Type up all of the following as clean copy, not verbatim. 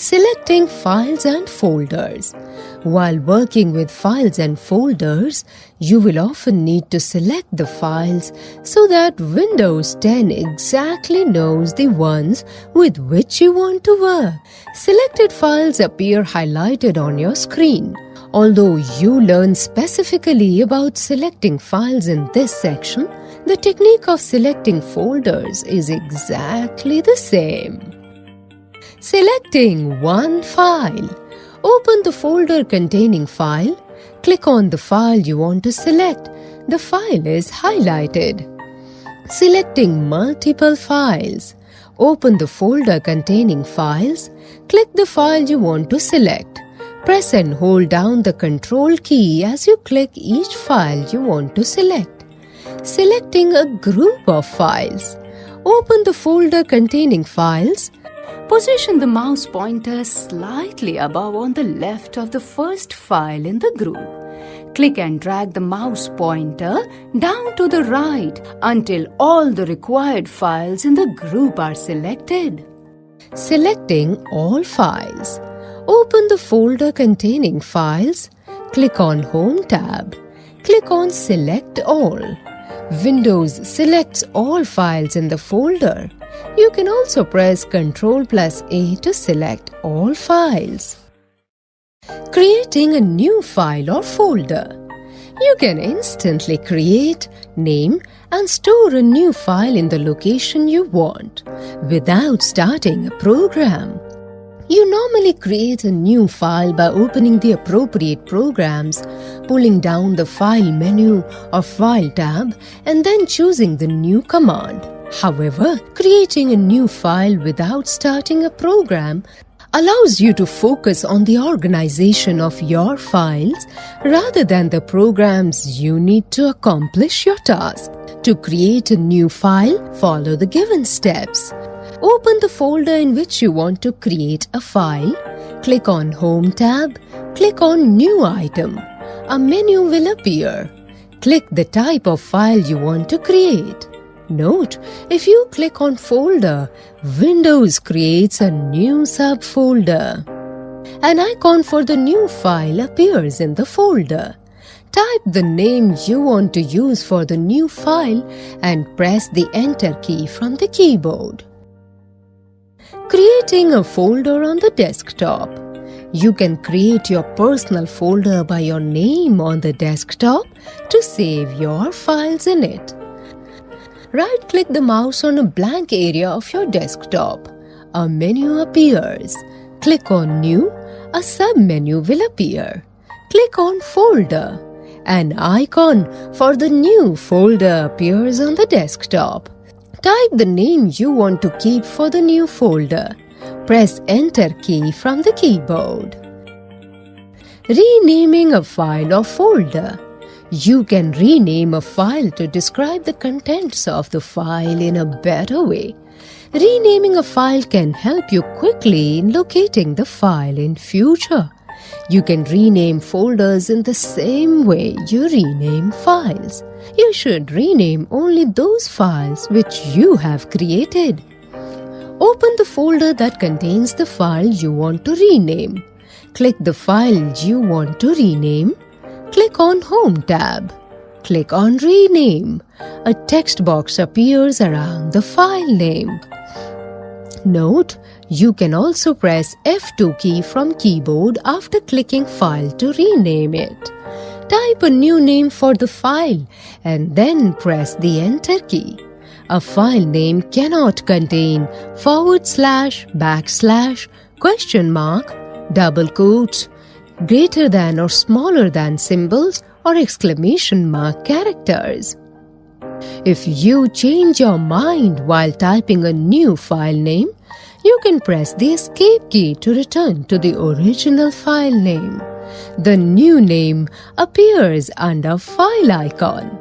Selecting files and folders. While working with files and folders, you will often need to select the files so that Windows 10 exactly knows the ones with which you want to work. Selected files appear highlighted on your screen. Although you learn specifically about selecting files in this section, the technique of selecting folders is exactly the same. Selecting one file. Open the folder containing file. Click on the file you want to select. The file is highlighted. Selecting multiple files. Open the folder containing files. Click the file you want to select. Press and hold down the Control key as you click each file you want to select. Selecting a group of files. Open the folder containing files. Position the mouse pointer slightly above on the left of the first file in the group. Click and drag the mouse pointer down to the right until all the required files in the group are selected. Selecting all files. Open the folder containing files. Click on Home tab. Click on Select All. Windows selects all files in the folder. You can also press Ctrl+A to select all files. Creating a new file or folder. You can instantly create, name, and store a new file in the location you want without starting a program. You normally create a new file by opening the appropriate programs, pulling down the File menu or File tab, and then choosing the new command. However, creating a new file without starting a program allows you to focus on the organization of your files rather than the programs you need to accomplish your task. To create a new file, follow the given steps. Open the folder in which you want to create a file. Click on Home tab. Click on New Item. A menu will appear. Click the type of file you want to create. Note, if you click on Folder, Windows creates a new subfolder. An icon for the new file appears in the folder. Type the name you want to use for the new file and press the Enter key from the keyboard. Creating a folder on the desktop. You can create your personal folder by your name on the desktop to save your files in it. Right-click the mouse on a blank area of your desktop. A menu appears. Click on New. A sub-menu will appear. Click on Folder. An icon for the new folder appears on the desktop. Type the name you want to keep for the new folder. Press Enter key from the keyboard. Renaming a file or folder. You can rename a file to describe the contents of the file in a better way. Renaming a file can help you quickly in locating the file in future. You can rename folders in the same way you rename files. You should rename only those files which you have created. Open the folder that contains the file you want to rename. Click the file you want to rename. Click on Home tab. Click on Rename. A text box appears around the file name. Note, you can also press F2 key from keyboard after clicking File to rename it. Type a new name for the file and then press the Enter key. A file name cannot contain // question mark, double quotes, greater than or smaller than symbols or exclamation mark characters. If you change your mind while typing a new file name, you can press the Escape key to return to the original file name. The new name appears under File icon.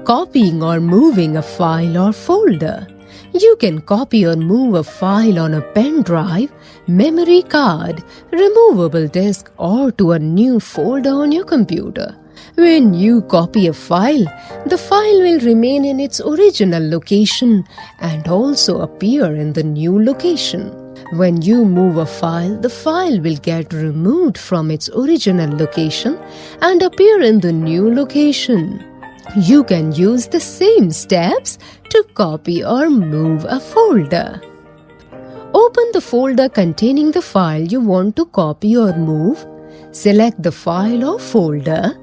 Copying or moving a file or folder. You can copy or move a file on a pen drive, memory card, removable disk, or to a new folder on your computer. When you copy a file, the file will remain in its original location and also appear in the new location. When you move a file, the file will get removed from its original location and appear in the new location. You can use the same steps to copy or move a folder. Open the folder containing the file you want to copy or move. Select the file or folder.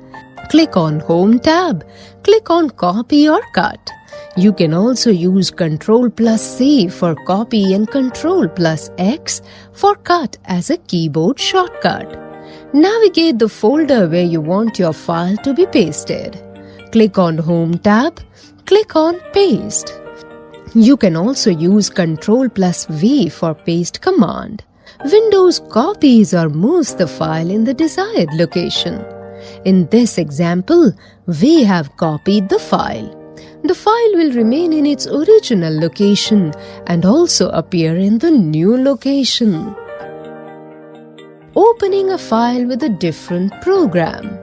Click on Home tab. Click on Copy or Cut. You can also use Ctrl+C for copy and Ctrl+X for cut as a keyboard shortcut. Navigate the folder where you want your file to be pasted. Click on Home tab. Click on Paste. You can also use Ctrl+V for paste command. Windows copies or moves the file in the desired location. In this example, we have copied the file. The file will remain in its original location and also appear in the new location. Opening a file with a different program.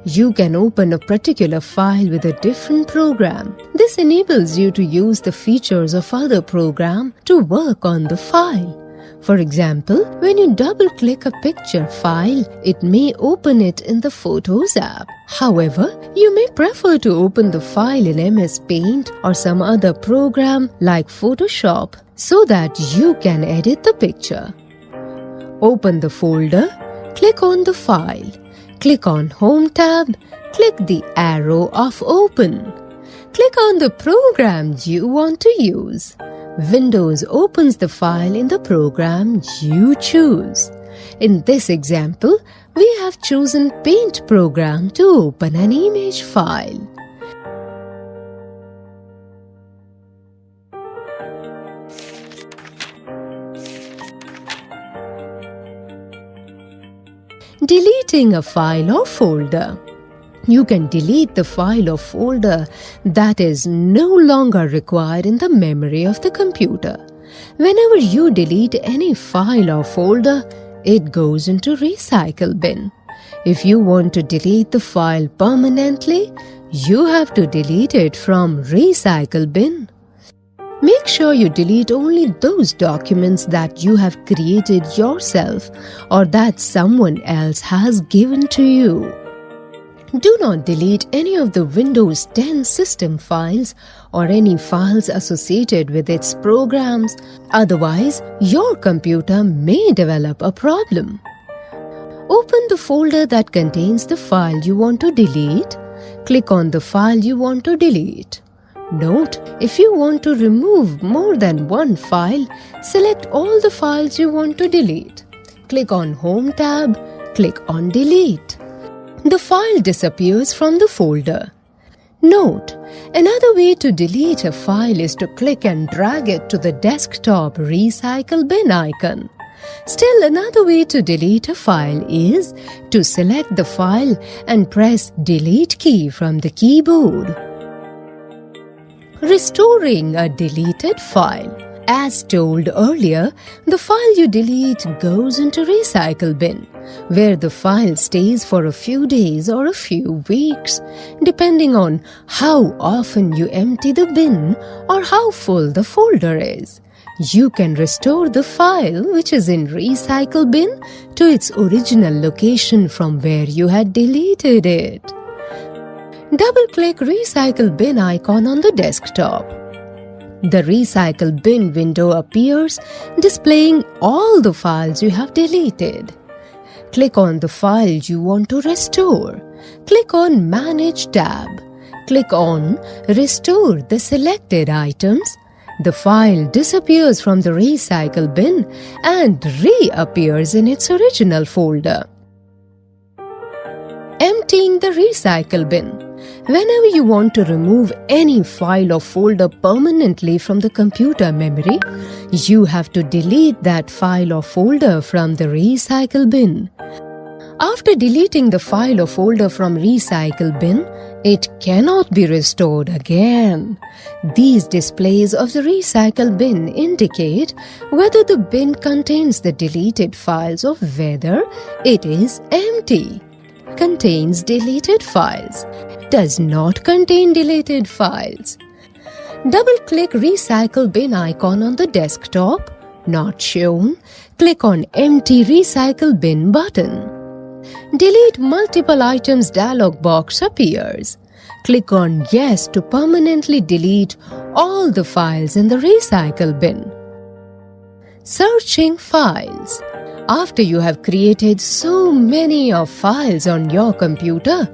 You can open a particular file with a different program. This enables you to use the features of other program to work on the file. For example, when you double-click a picture file, it may open it in the Photos app. However, you may prefer to open the file in MS Paint or some other program like Photoshop so that you can edit the picture. Open the folder, click on the file, click on Home tab, click the arrow of Open. Click on the program you want to use. Windows opens the file in the program you choose. In this example, we have chosen Paint program to open an image file. Deleting a file or folder. You can delete the file or folder that is no longer required in the memory of the computer. Whenever you delete any file or folder, it goes into recycle bin. If you want to delete the file permanently, you have to delete it from recycle bin. Make sure you delete only those documents that you have created yourself or that someone else has given to you. Do not delete any of the Windows 10 system files or any files associated with its programs, otherwise your computer may develop a problem. Open the folder that contains the file you want to delete. Click on the file you want to delete. Note, if you want to remove more than one file, select all the files you want to delete. Click on Home tab, click on Delete. The file disappears from the folder. Note, another way to delete a file is to click and drag it to the desktop recycle bin icon. Still, another way to delete a file is to select the file and press Delete key from the keyboard. Restoring a deleted file. As told earlier, the file you delete goes into recycle bin, where the file stays for a few days or a few weeks, depending on how often you empty the bin or how full the folder is. You can restore the file which is in recycle bin to its original location from where you had deleted it. Double-click Recycle Bin icon on the desktop. The Recycle Bin window appears, displaying all the files you have deleted. Click on the file you want to restore. Click on Manage tab. Click on Restore the selected items. The file disappears from the recycle bin and reappears in its original folder. Emptying the recycle bin. Whenever you want to remove any file or folder permanently from the computer memory, you have to delete that file or folder from the recycle bin. After deleting the file or folder from recycle bin, it cannot be restored again. These displays of the recycle bin indicate whether the bin contains the deleted files or whether it is empty. Contains deleted files. Does not contain deleted files. Double-click Recycle Bin icon on the desktop. Not shown? Click on Empty Recycle Bin button. Delete multiple items dialog box appears. Click on Yes to permanently delete all the files in the recycle bin. Searching files. After you have created so many of files on your computer,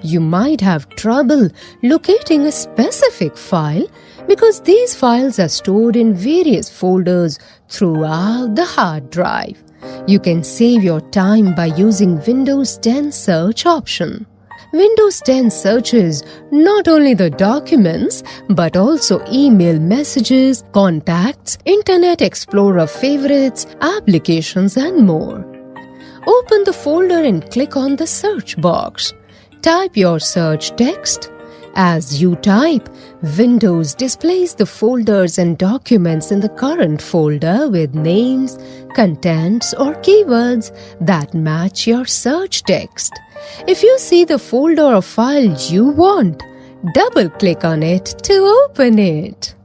you might have trouble locating a specific file because these files are stored in various folders throughout the hard drive. You can save your time by using Windows 10 search option. Windows 10 searches not only the documents but also email messages, contacts, Internet Explorer favorites, applications and more. Open the folder and click on the search box. Type your search text. As you type, Windows displays the folders and documents in the current folder with names, contents or keywords that match your search text. If you see the folder or file you want, double-click on it to open it.